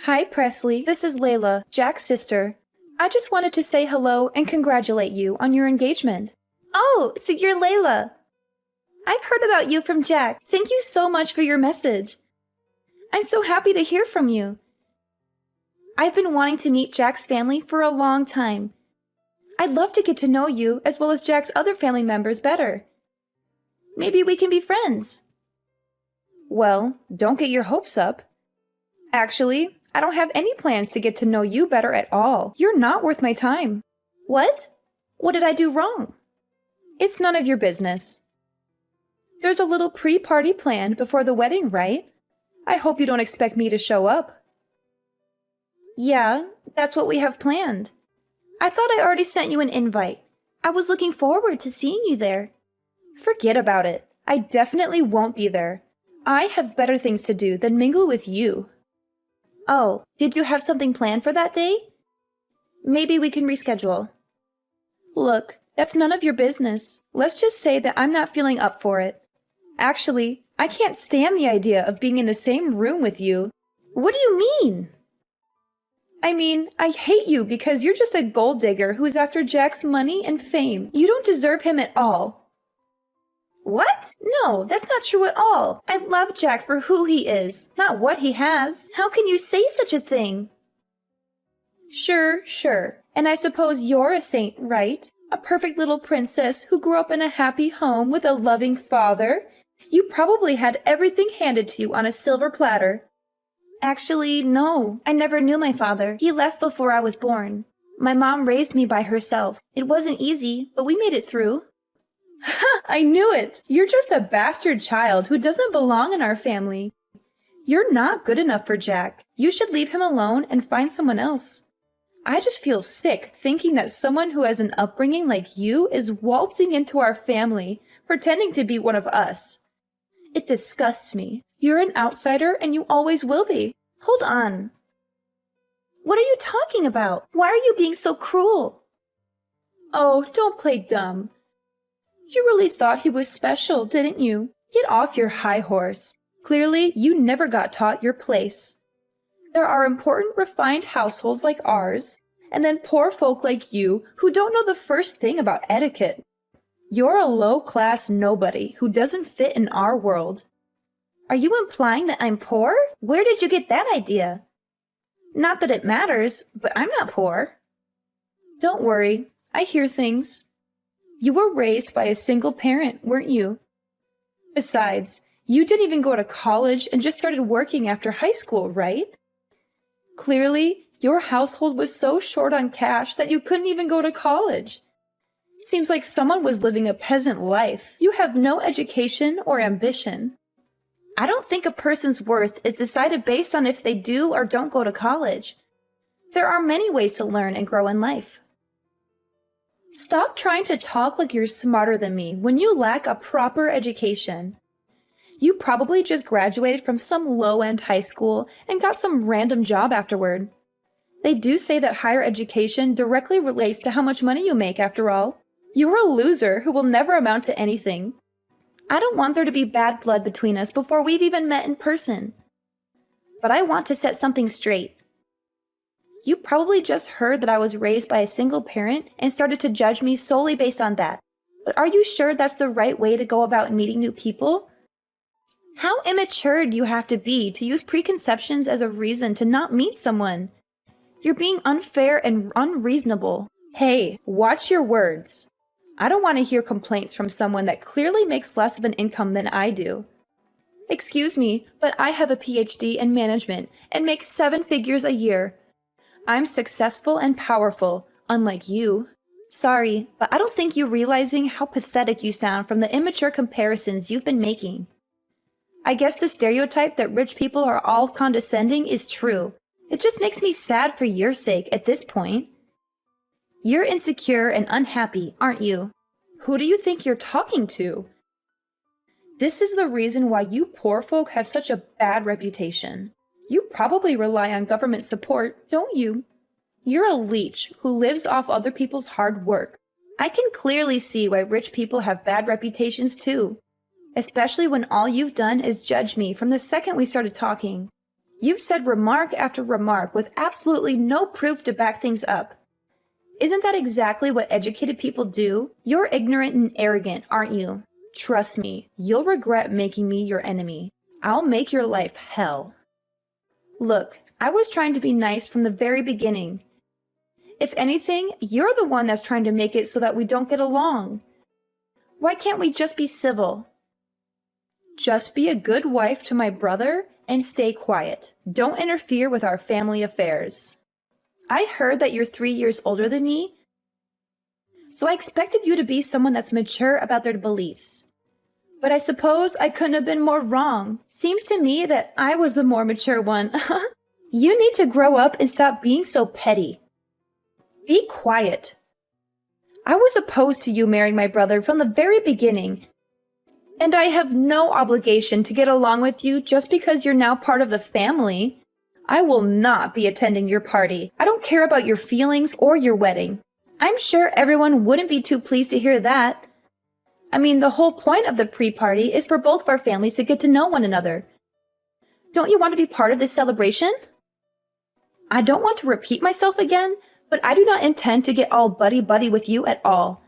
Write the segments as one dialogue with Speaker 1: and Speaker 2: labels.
Speaker 1: Hi, Presley. This is Layla, Jack's sister. I just wanted to say hello and congratulate you on your engagement. Oh, so you're Layla. I've heard about you from Jack. Thank you so much for your message. I'm so happy to hear from you. I've been wanting to meet Jack's family for a long time. I'd love to get to know you as well as Jack's other family members better. Maybe we can be friends. Well, don't get your hopes up. Actually, I don't have any plans to get to know you better at all. You're not worth my time. What? What did I do wrong? It's none of your business. There's a little pre-party planned before the wedding, right? I hope you don't expect me to show up. Yeah, that's what we have planned. I thought I already sent you an invite. I was looking forward to seeing you there. Forget about it. I definitely won't be there. I have better things to do than mingle with you. Oh, did you have something planned for that day? Maybe we can reschedule. Look, that's none of your business. Let's just say that I'm not feeling up for it. Actually, I can't stand the idea of being in the same room with you. What do you mean? I mean, I hate you because you're just a gold digger who's after Jack's money and fame. You don't deserve him at all. What? No, that's not true at all. I love Jack for who he is, not what he has. How can you say such a thing? Sure. And I suppose you're a saint, right? A perfect little princess who grew up in a happy home with a loving father. You probably had everything handed to you on a silver platter. Actually, no. I never knew my father. He left before I was born. My mom raised me by herself. It wasn't easy, but we made it through. I knew it! You're just a bastard child who doesn't belong in our family. You're not good enough for Jack. You should leave him alone and find someone else. I just feel sick thinking that someone who has an upbringing like you is waltzing into our family, pretending to be one of us. It disgusts me. You're an outsider and you always will be. Hold on. What are you talking about? Why are you being so cruel? Oh, don't play dumb. You really thought he was special, didn't you? Get off your high horse. Clearly, you never got taught your place. There are important, refined households like ours, and then poor folk like you who don't know the first thing about etiquette. You're a low-class nobody who doesn't fit in our world. Are you implying that I'm poor? Where did you get that idea? Not that it matters, but I'm not poor. Don't worry, I hear things. You were raised by a single parent, weren't you? Besides, you didn't even go to college and just started working after high school, right? Clearly, your household was so short on cash that you couldn't even go to college. Seems like someone was living a peasant life. You have no education or ambition. I don't think a person's worth is decided based on if they do or don't go to college. There are many ways to learn and grow in life. Stop trying to talk like you're smarter than me when you lack a proper education. You probably just graduated from some low-end high school and got some random job afterward. They do say that higher education directly relates to how much money you make after all. You're a loser who will never amount to anything. I don't want there to be bad blood between us before we've even met in person. But I want to set something straight. You probably just heard that I was raised by a single parent and started to judge me solely based on that. But are you sure that's the right way to go about meeting new people? How immature do you have to be to use preconceptions as a reason to not meet someone? You're being unfair and unreasonable. Hey, watch your words. I don't want to hear complaints from someone that clearly makes less of an income than I do. Excuse me, but I have a PhD in management and make 7 figures a year. I'm successful and powerful, unlike you. Sorry, but I don't think you're realizing how pathetic you sound from the immature comparisons you've been making. I guess the stereotype that rich people are all condescending is true. It just makes me sad for your sake at this point. You're insecure and unhappy, aren't you? Who do you think you're talking to? This is the reason why you poor folk have such a bad reputation. You probably rely on government support, don't you? You're a leech who lives off other people's hard work. I can clearly see why rich people have bad reputations too. Especially when all you've done is judge me from the second we started talking. You've said remark after remark with absolutely no proof to back things up. Isn't that exactly what educated people do? You're ignorant and arrogant, aren't you? Trust me, you'll regret making me your enemy. I'll make your life hell. Look, I was trying to be nice from the very beginning. If anything, you're the one that's trying to make it so that we don't get along. Why can't we just be civil? Just be a good wife to my brother and stay quiet. Don't interfere with our family affairs. I heard that you're 3 years older than me, so I expected you to be someone that's mature about their beliefs. But I suppose I couldn't have been more wrong. Seems to me that I was the more mature one. You need to grow up and stop being so petty. Be quiet. I was opposed to you marrying my brother from the very beginning, and I have no obligation to get along with you just because you're now part of the family. I will not be attending your party. I don't care about your feelings or your wedding. I'm sure everyone wouldn't be too pleased to hear that. I mean, the whole point of the pre-party is for both of our families to get to know one another. Don't you want to be part of this celebration? I don't want to repeat myself again, but I do not intend to get all buddy-buddy with you at all.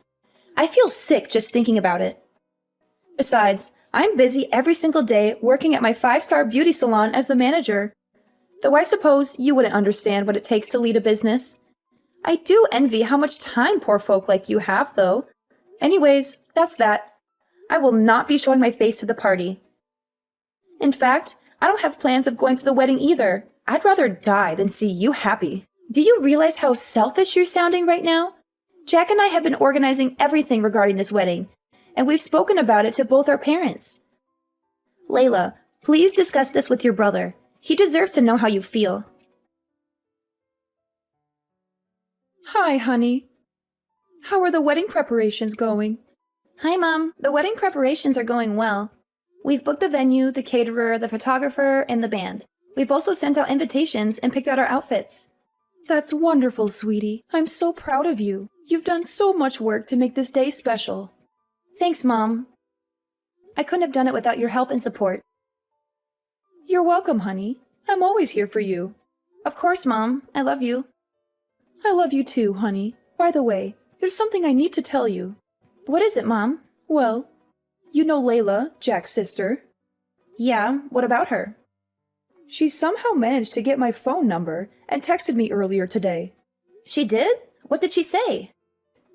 Speaker 1: I feel sick just thinking about it. Besides, I'm busy every single day working at my 5-star beauty salon as the manager. Though I suppose you wouldn't understand what it takes to lead a business. I do envy how much time poor folk like you have, though. Anyways, that's that. I will not be showing my face to the party. In fact, I don't have plans of going to the wedding either. I'd rather die than see you happy. Do you realize how selfish you're sounding right now? Jack and I have been organizing everything regarding this wedding, and we've spoken about it to both our parents. Layla, please discuss this with your brother. He deserves to know how you feel. Hi, honey. How are the wedding preparations going? Hi, Mom. The wedding preparations are going well. We've booked the venue, the caterer, the photographer, and the band. We've also sent out invitations and picked out our outfits. That's wonderful, sweetie. I'm so proud of you. You've done so much work to make this day special. Thanks, Mom. I couldn't have done it without your help and support. You're welcome, honey. I'm always here for you. Of course, Mom. I love you. I love you too, honey. By the way, there's something I need to tell you. What is it, Mom? Well, you know Layla, Jack's sister? Yeah, what about her? She somehow managed to get my phone number and texted me earlier today. She did? What did she say?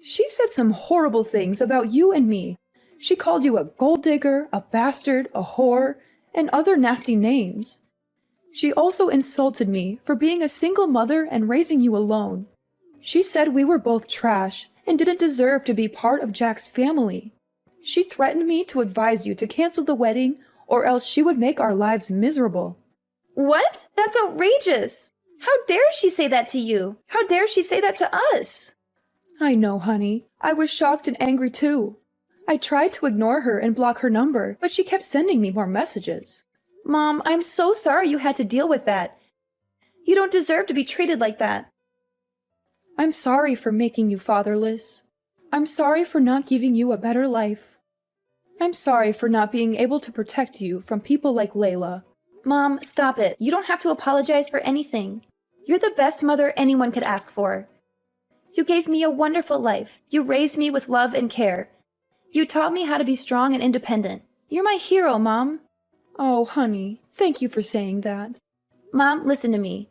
Speaker 1: She said some horrible things about you and me. She called you a gold digger, a bastard, a whore, and other nasty names. She also insulted me for being a single mother and raising you alone. She said we were both trash and didn't deserve to be part of Jack's family. She threatened me to advise you to cancel the wedding or else she would make our lives miserable. What? That's outrageous! How dare she say that to you? How dare she say that to us? I know, honey. I was shocked and angry too. I tried to ignore her and block her number, but she kept sending me more messages. Mom, I'm so sorry you had to deal with that. You don't deserve to be treated like that. I'm sorry for making you fatherless. I'm sorry for not giving you a better life. I'm sorry for not being able to protect you from people like Layla. Mom, stop it. You don't have to apologize for anything. You're the best mother anyone could ask for. You gave me a wonderful life. You raised me with love and care. You taught me how to be strong and independent. You're my hero, Mom. Oh, honey, thank you for saying that. Mom, listen to me.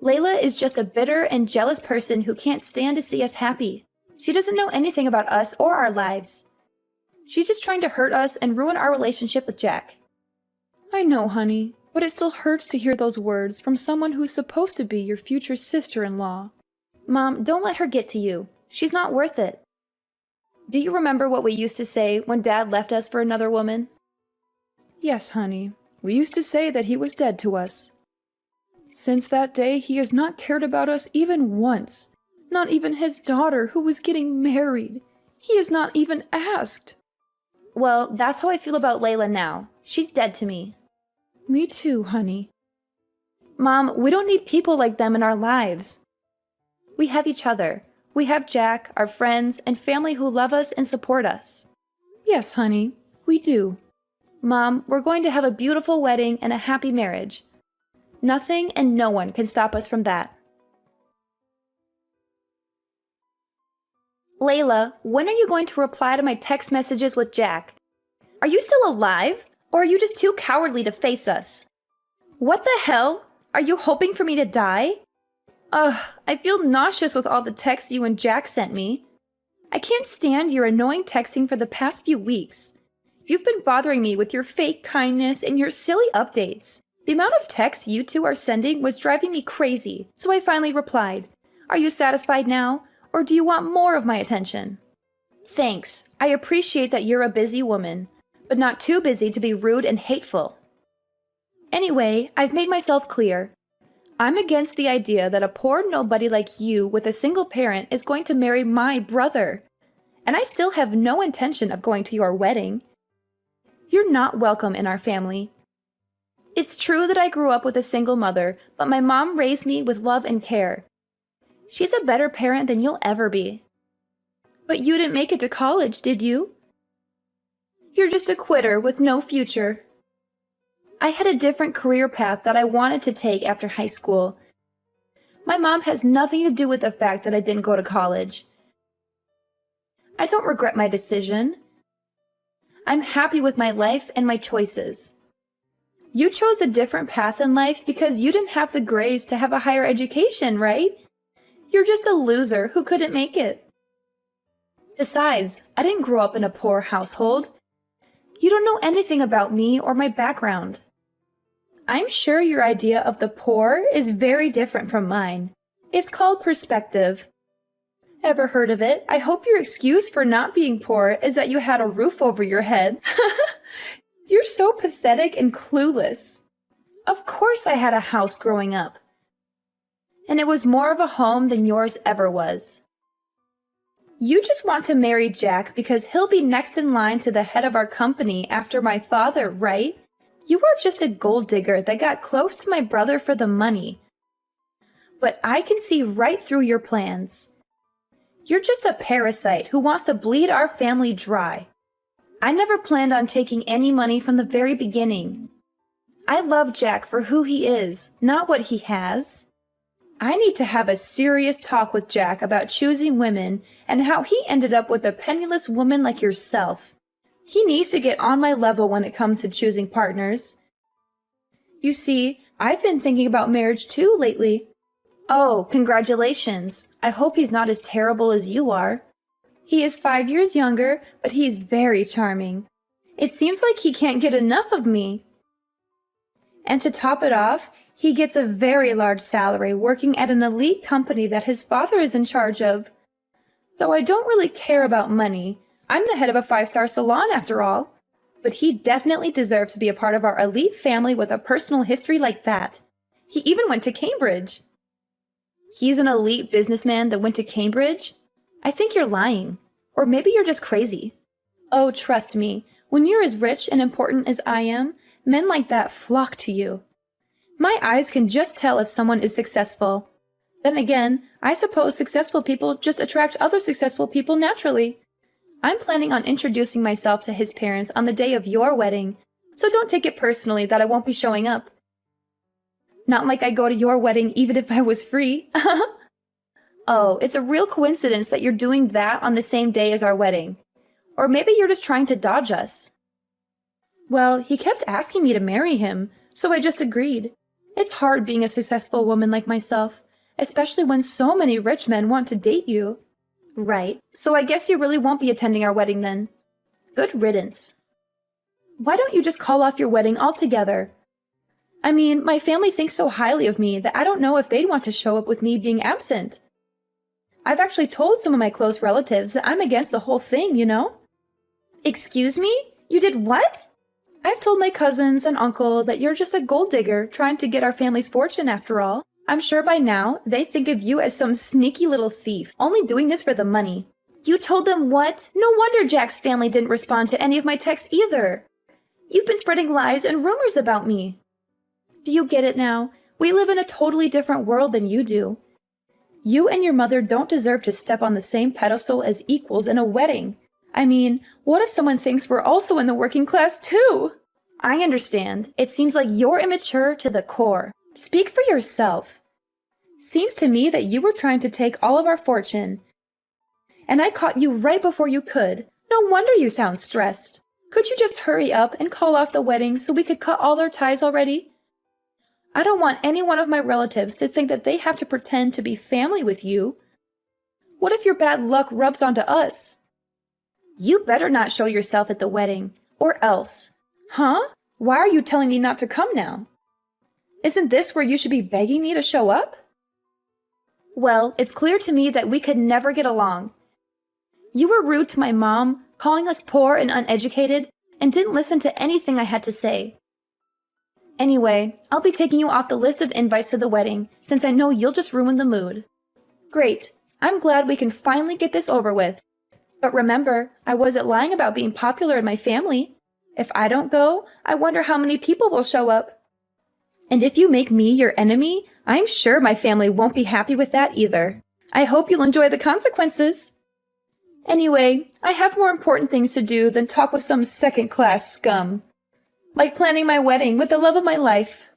Speaker 1: Layla is just a bitter and jealous person who can't stand to see us happy. She doesn't know anything about us or our lives. She's just trying to hurt us and ruin our relationship with Jack. I know, honey, but it still hurts to hear those words from someone who's supposed to be your future sister-in-law. Mom, don't let her get to you. She's not worth it. Do you remember what we used to say when Dad left us for another woman? Yes, honey. We used to say that he was dead to us. Since that day, he has not cared about us even once. Not even his daughter, who was getting married. He has not even asked. Well, that's how I feel about Layla now. She's dead to me. Me too, honey. Mom, we don't need people like them in our lives. We have each other. We have Jack, our friends, and family who love us and support us. Yes, honey, we do. Mom, we're going to have a beautiful wedding and a happy marriage. Nothing and no one can stop us from that. Layla, when are you going to reply to my text messages with Jack? Are you still alive? Or are you just too cowardly to face us? What the hell? Are you hoping for me to die? Ugh, I feel nauseous with all the texts you and Jack sent me. I can't stand your annoying texting for the past few weeks. You've been bothering me with your fake kindness and your silly updates. The amount of texts you two are sending was driving me crazy, so I finally replied. Are you satisfied now, or do you want more of my attention? Thanks. I appreciate that you're a busy woman, but not too busy to be rude and hateful. Anyway, I've made myself clear. I'm against the idea that a poor nobody like you with a single parent is going to marry my brother. And I still have no intention of going to your wedding. You're not welcome in our family. It's true that I grew up with a single mother, but my mom raised me with love and care. She's a better parent than you'll ever be. But you didn't make it to college, did you? You're just a quitter with no future. I had a different career path that I wanted to take after high school. My mom has nothing to do with the fact that I didn't go to college. I don't regret my decision. I'm happy with my life and my choices. You chose a different path in life because you didn't have the grades to have a higher education, right? You're just a loser who couldn't make it. Besides, I didn't grow up in a poor household. You don't know anything about me or my background. I'm sure your idea of the poor is very different from mine. It's called perspective. Ever heard of it? I hope your excuse for not being poor is that you had a roof over your head. You're so pathetic and clueless. Of course I had a house growing up. And it was more of a home than yours ever was. You just want to marry Jack because he'll be next in line to the head of our company after my father, right? You are just a gold digger that got close to my brother for the money. But I can see right through your plans. You're just a parasite who wants to bleed our family dry. I never planned on taking any money from the very beginning. I love Jack for who he is, not what he has. I need to have a serious talk with Jack about choosing women and how he ended up with a penniless woman like yourself. He needs to get on my level when it comes to choosing partners. You see, I've been thinking about marriage too lately. Oh, congratulations. I hope he's not as terrible as you are. He is 5 years younger, but he's very charming. It seems like he can't get enough of me. And to top it off, he gets a very large salary working at an elite company that his father is in charge of. Though I don't really care about money, I'm the head of a 5-star salon after all. But he definitely deserves to be a part of our elite family with a personal history like that. He even went to Cambridge. He's an elite businessman that went to Cambridge? I think you're lying. Or maybe you're just crazy. Oh, trust me, when you're as rich and important as I am, men like that flock to you. My eyes can just tell if someone is successful. Then again, I suppose successful people just attract other successful people naturally. I'm planning on introducing myself to his parents on the day of your wedding, so don't take it personally that I won't be showing up. Not like I go to your wedding even if I was free. Oh, it's a real coincidence that you're doing that on the same day as our wedding. Or maybe you're just trying to dodge us. Well, he kept asking me to marry him, so I just agreed. It's hard being a successful woman like myself, especially when so many rich men want to date you. Right, so I guess you really won't be attending our wedding then. Good riddance. Why don't you just call off your wedding altogether? I mean, my family thinks so highly of me that I don't know if they'd want to show up with me being absent. I've actually told some of my close relatives that I'm against the whole thing, you know? Excuse me? You did what? I've told my cousins and uncle that you're just a gold digger trying to get our family's fortune after all. I'm sure by now they think of you as some sneaky little thief, only doing this for the money. You told them what? No wonder Jack's family didn't respond to any of my texts either. You've been spreading lies and rumors about me. Do you get it now? We live in a totally different world than you do. You and your mother don't deserve to step on the same pedestal as equals in a wedding. I mean, what if someone thinks we're also in the working class too? I understand. It seems like you're immature to the core. Speak for yourself. Seems to me that you were trying to take all of our fortune, and I caught you right before you could. No wonder you sound stressed. Could you just hurry up and call off the wedding so we could cut all our ties already? I don't want any one of my relatives to think that they have to pretend to be family with you. What if your bad luck rubs onto us? You better not show yourself at the wedding, or else. Huh? Why are you telling me not to come now? Isn't this where you should be begging me to show up? Well, it's clear to me that we could never get along. You were rude to my mom, calling us poor and uneducated, and didn't listen to anything I had to say. Anyway, I'll be taking you off the list of invites to the wedding, since I know you'll just ruin the mood. Great. I'm glad we can finally get this over with. But remember, I wasn't lying about being popular in my family. If I don't go, I wonder how many people will show up. And if you make me your enemy, I'm sure my family won't be happy with that either. I hope you'll enjoy the consequences. Anyway, I have more important things to do than talk with some second-class scum. Like planning my wedding with the love of my life.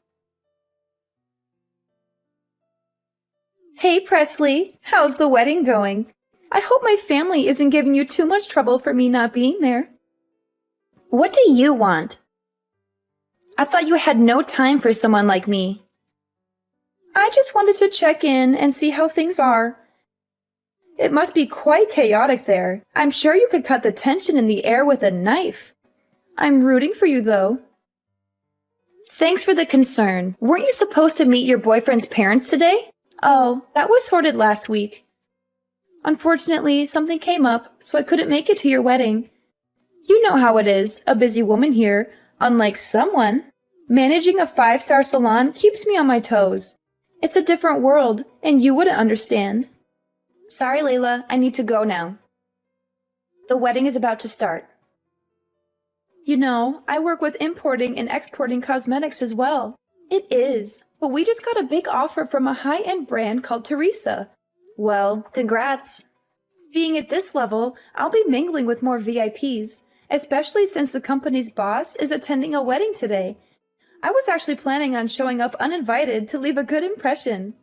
Speaker 1: Hey, Presley, how's the wedding going? I hope my family isn't giving you too much trouble for me not being there. What do you want? I thought you had no time for someone like me. I just wanted to check in and see how things are. It must be quite chaotic there. I'm sure you could cut the tension in the air with a knife. I'm rooting for you, though. Thanks for the concern. Weren't you supposed to meet your boyfriend's parents today? Oh, that was sorted last week. Unfortunately, something came up, so I couldn't make it to your wedding. You know how it is, a busy woman here, unlike someone. Managing a 5-star salon keeps me on my toes. It's a different world, and you wouldn't understand. Sorry, Layla, I need to go now. The wedding is about to start. You know, I work with importing and exporting cosmetics as well. It is, but we just got a big offer from a high-end brand called Teresa. Well, congrats. Being at this level, I'll be mingling with more VIPs, especially since the company's boss is attending a wedding today. I was actually planning on showing up uninvited to leave a good impression.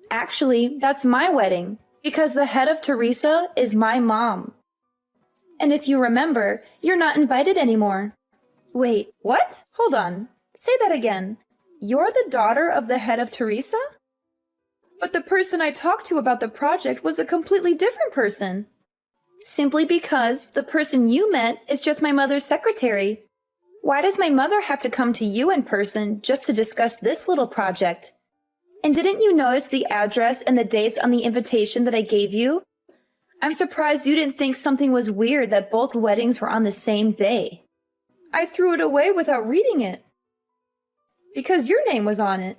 Speaker 1: Actually, that's my wedding, because the head of Teresa is my mom. And if you remember, you're not invited anymore. Wait, what? Hold on. Say that again. You're the daughter of the head of Teresa? But the person I talked to about the project was a completely different person. Simply because the person you met is just my mother's secretary. Why does my mother have to come to you in person just to discuss this little project? And didn't you notice the address and the dates on the invitation that I gave you? I'm surprised you didn't think something was weird that both weddings were on the same day. I threw it away without reading it. Because your name was on it.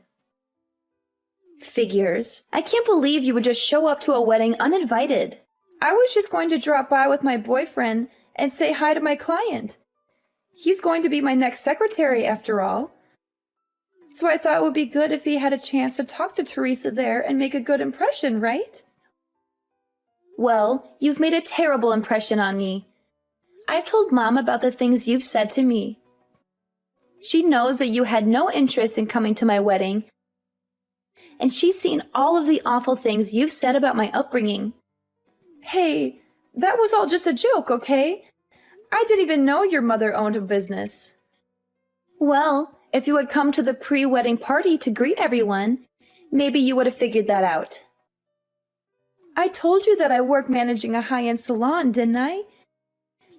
Speaker 1: Figures. I can't believe you would just show up to a wedding uninvited. I was just going to drop by with my boyfriend and say hi to my client. He's going to be my next secretary after all. So I thought it would be good if he had a chance to talk to Teresa there and make a good impression, right? Well, you've made a terrible impression on me. I've told Mom about the things you've said to me. She knows that you had no interest in coming to my wedding, and she's seen all of the awful things you've said about my upbringing. Hey, that was all just a joke, okay? I didn't even know your mother owned a business. Well, if you had come to the pre-wedding party to greet everyone, maybe you would have figured that out. I told you that I work managing a high-end salon, didn't I?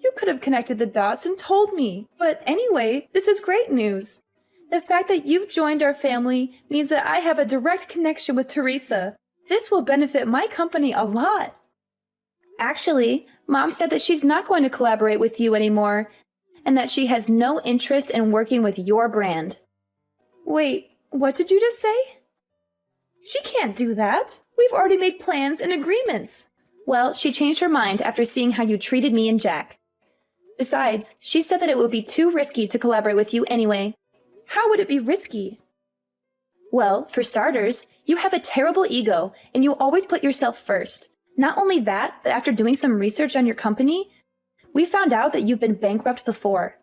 Speaker 1: You could have connected the dots and told me. But anyway, this is great news. The fact that you've joined our family means that I have a direct connection with Teresa. This will benefit my company a lot. Actually, Mom said that she's not going to collaborate with you anymore, and that she has no interest in working with your brand. Wait, what did you just say? She can't do that. We've already made plans and agreements. Well, she changed her mind after seeing how you treated me and Jack. Besides, she said that it would be too risky to collaborate with you anyway. How would it be risky? Well, for starters, you have a terrible ego, and you always put yourself first. Not only that, but after doing some research on your company, we found out that you've been bankrupt before.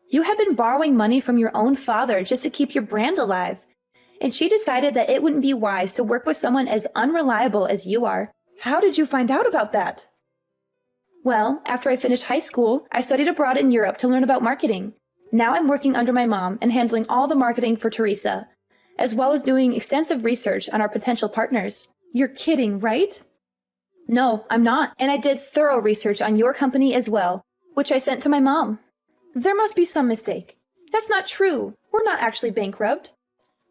Speaker 1: You had been borrowing money from your own father just to keep your brand alive. and she decided that it wouldn't be wise to work with someone as unreliable as you are. How did you find out about that? Well, after I finished high school, I studied abroad in Europe to learn about marketing. Now I'm working under my mom and handling all the marketing for Teresa, as well as doing extensive research on our potential partners. You're kidding, right? No, I'm not. And I did thorough research on your company as well, which I sent to my mom. There must be some mistake. That's not true. We're not actually bankrupt.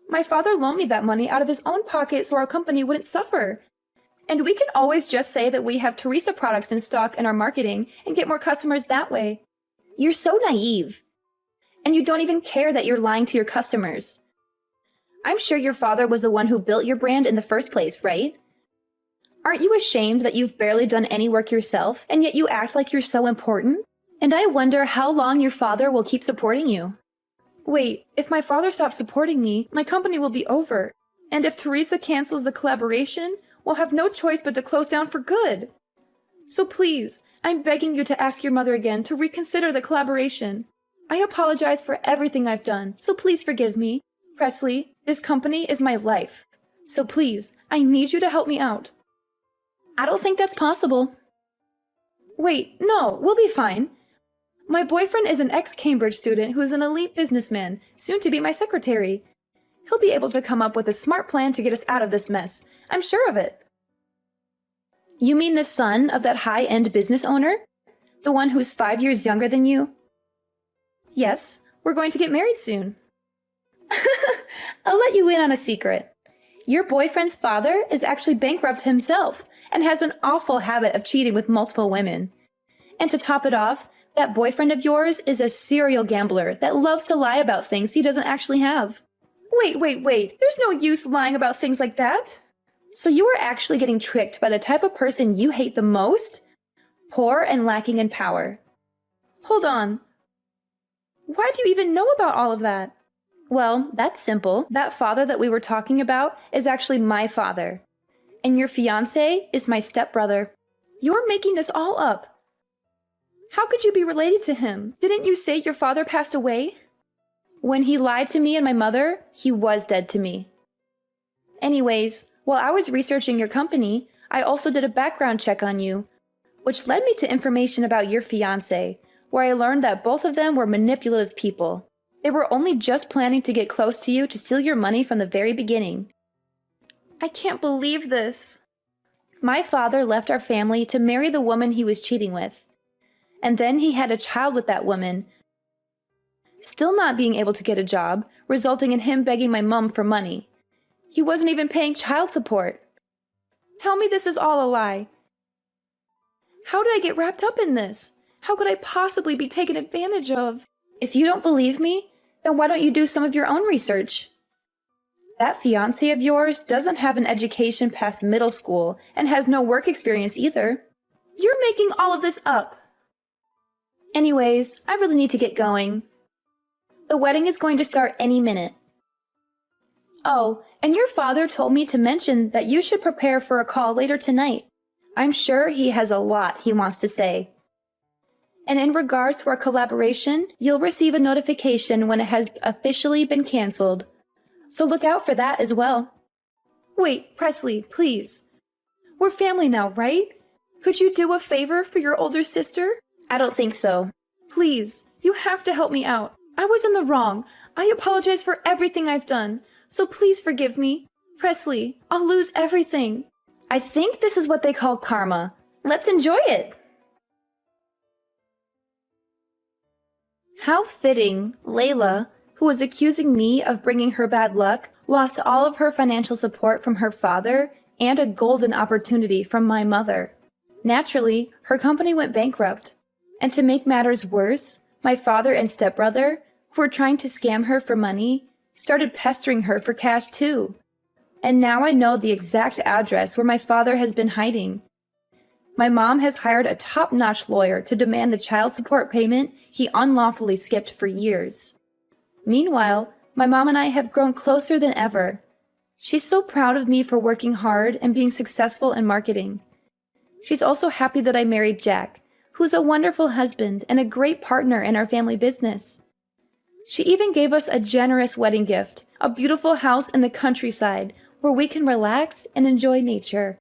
Speaker 1: My father loaned me that money out of his own pocket so our company wouldn't suffer. And we can always just say that we have Teresa products in stock in our marketing and get more customers that way. You're so naive. And you don't even care that you're lying to your customers. I'm sure your father was the one who built your brand in the first place, right? Aren't you ashamed that you've barely done any work yourself, and yet you act like you're so important? And I wonder how long your father will keep supporting you. Wait, if my father stops supporting me, my company will be over. And if Teresa cancels the collaboration, we'll have no choice but to close down for good. So please, I'm begging you to ask your mother again to reconsider the collaboration. I apologize for everything I've done, so please forgive me. Presley, this company is my life. So please, I need you to help me out. I don't think that's possible. Wait, no, we'll be fine. My boyfriend is an ex-Cambridge student who is an elite businessman, soon to be my secretary. He'll be able to come up with a smart plan to get us out of this mess. I'm sure of it. You mean the son of that high-end business owner? The one who's 5 years younger than you? Yes, we're going to get married soon. I'll let you in on a secret. Your boyfriend's father is actually bankrupt himself and has an awful habit of cheating with multiple women. And to top it off, that boyfriend of yours is a serial gambler that loves to lie about things he doesn't actually have. Wait. There's no use lying about things like that. So you are actually getting tricked by the type of person you hate the most? Poor and lacking in power. Hold on. Why do you even know about all of that? Well, that's simple. That father that we were talking about is actually my father. And your fiancé is my stepbrother. You're making this all up. How could you be related to him? Didn't you say your father passed away? When he lied to me and my mother, he was dead to me. Anyways, while I was researching your company, I also did a background check on you, which led me to information about your fiancé, where I learned that both of them were manipulative people. They were only just planning to get close to you to steal your money from the very beginning. I can't believe this. My father left our family to marry the woman he was cheating with. And then he had a child with that woman, still not being able to get a job, resulting in him begging my mom for money. He wasn't even paying child support. Tell me this is all a lie. How did I get wrapped up in this? How could I possibly be taken advantage of? If you don't believe me, then why don't you do some of your own research? That fiancé of yours doesn't have an education past middle school and has no work experience either. You're making all of this up. Anyways, I really need to get going. The wedding is going to start any minute. Oh, and your father told me to mention that you should prepare for a call later tonight. I'm sure he has a lot he wants to say. And in regards to our collaboration, you'll receive a notification when it has officially been canceled. So look out for that as well. Wait, Presley, please. We're family now, right? Could you do a favor for your older sister? I don't think so. Please, you have to help me out. I was in the wrong. I apologize for everything I've done. So please forgive me. Presley, I'll lose everything. I think this is what they call karma. Let's enjoy it. How fitting, Layla, who was accusing me of bringing her bad luck, lost all of her financial support from her father and a golden opportunity from my mother. Naturally, her company went bankrupt. And to make matters worse, my father and stepbrother, who were trying to scam her for money, started pestering her for cash too. And now I know the exact address where my father has been hiding. My mom has hired a top-notch lawyer to demand the child support payment he unlawfully skipped for years. Meanwhile, my mom and I have grown closer than ever. She's so proud of me for working hard and being successful in marketing. She's also happy that I married Jack, who's a wonderful husband and a great partner in our family business. She even gave us a generous wedding gift a beautiful house in the countryside where we can relax and enjoy nature.